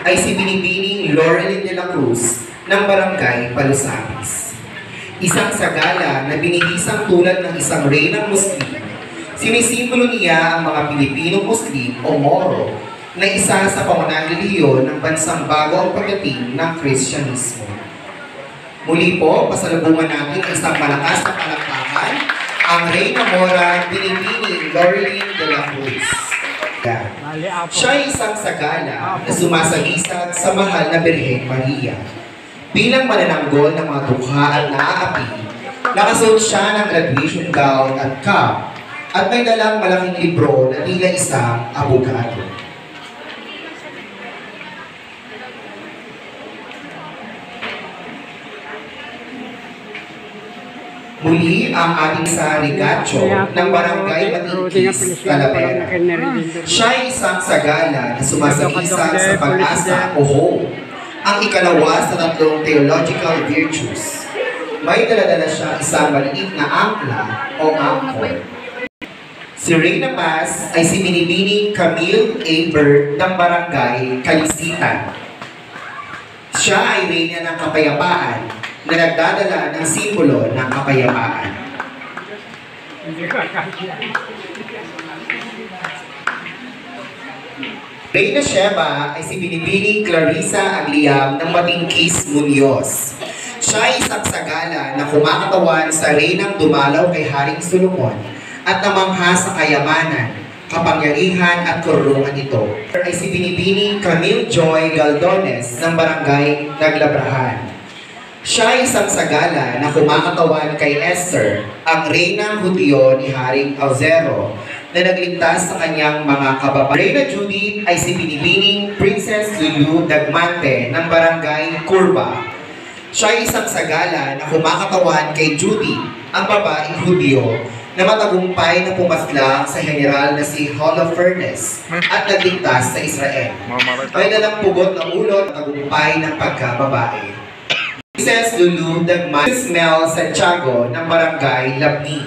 ay si Binibining Laurelyn de la Cruz ng Barangay Palusapis. Isang sagala na binihisang tulad ng isang reynang Muslim, sinisimbolo niya ang mga Pilipinong Muslim o Moro na isa sa pangunahing relihiyon ng bansang bago ang pagdating ng Kristyanismo. Muli po, pasalubungan natin ang isang malakas na palakpakan, ang Reyna Mora Binibining Laurelyn de la Cruz. Siya ay isang sagala na sumasagisag sa mahal na Birhen Maria. Bilang manananggol ng mga dukha at naaapi, nakasuot siya ng graduation gown at cap at may dalang malaking libro na tila isang abogado. Muli ang ating Sarigacho ng Barangay Matingkis, Talavera. Siya ay isang sagala na sumasagisag sa pag-asa o hope, ang ikalawa sa tatlong theological virtues. May daladala siya isang maliit na angkla o angkor. Si Reyna Paz ay si Binibining Camille A. Bird ng Barangay Kalisitan. Siya ay reyna ng kapayapaan na nagdadala ng simbolo ng kapayapaan. Reyna Sheba ay si Binibining Clarissa Agliam ng Matingkis, Muñoz. Siya ay isang sagala na kumakatawan sa reynang dumalaw kay Haring Solomon at namangha sa kayamanan, kapangyarihan at karunungan nito. Ay si Binibining Camille Joy Galdones ng Barangay Naglabrahan. Siya ay isang sagala na kumakatawan kay Esther, ang reynang Hudyo ni Haring Ahasuero, na nagligtas sa kanyang mga kababayan. Reyna Judith ay si Binibining Princess Lulu Dagmante ng Barangay Curva. Siya ay isang sagala na kumakatawan kay Judy, ang babaeng Hudyo, na matagumpay na pumaslang sa general na si Holofernes at nagligtas sa Israel. May dalang pugot na ulo at tagumpay ng pagkababae. Princess Lulu Dagmante Mel Santiago ng Barangay Labni.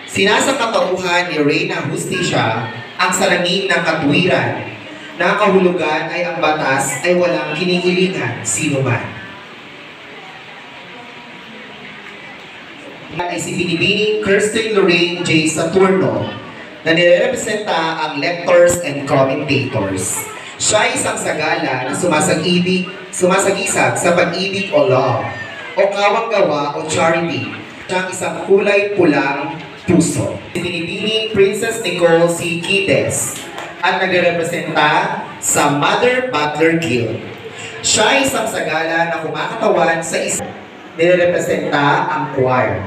Sinasangkatauhan ni Reyna Justicia ang salamin ng katuwiran na ang kahulugan ay ang batas ay walang kinikilingan sino man. Ay si Binibining Kirsten Lorraine J. Saturno na nirepresenta ang lectors and commentators. Siya ay isang sagala na sumasagisag sa pag-ibig o love, o kawang-gawa o charity. Siya ang isang kulay pulang puso. Si Binibining Princess Nicole C. Quites at nagrepresenta sa Mother Butler Guild. Siya ay isang sagala na kumakatawan sa isang nirepresenta ang choir.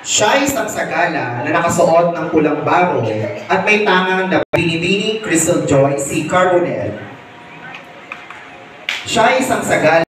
Siya ay isang sagala na nakasuot ng pulang baro at may tangang na Binibining Crystal Joy C. Carbonell. Siya ay isang sagala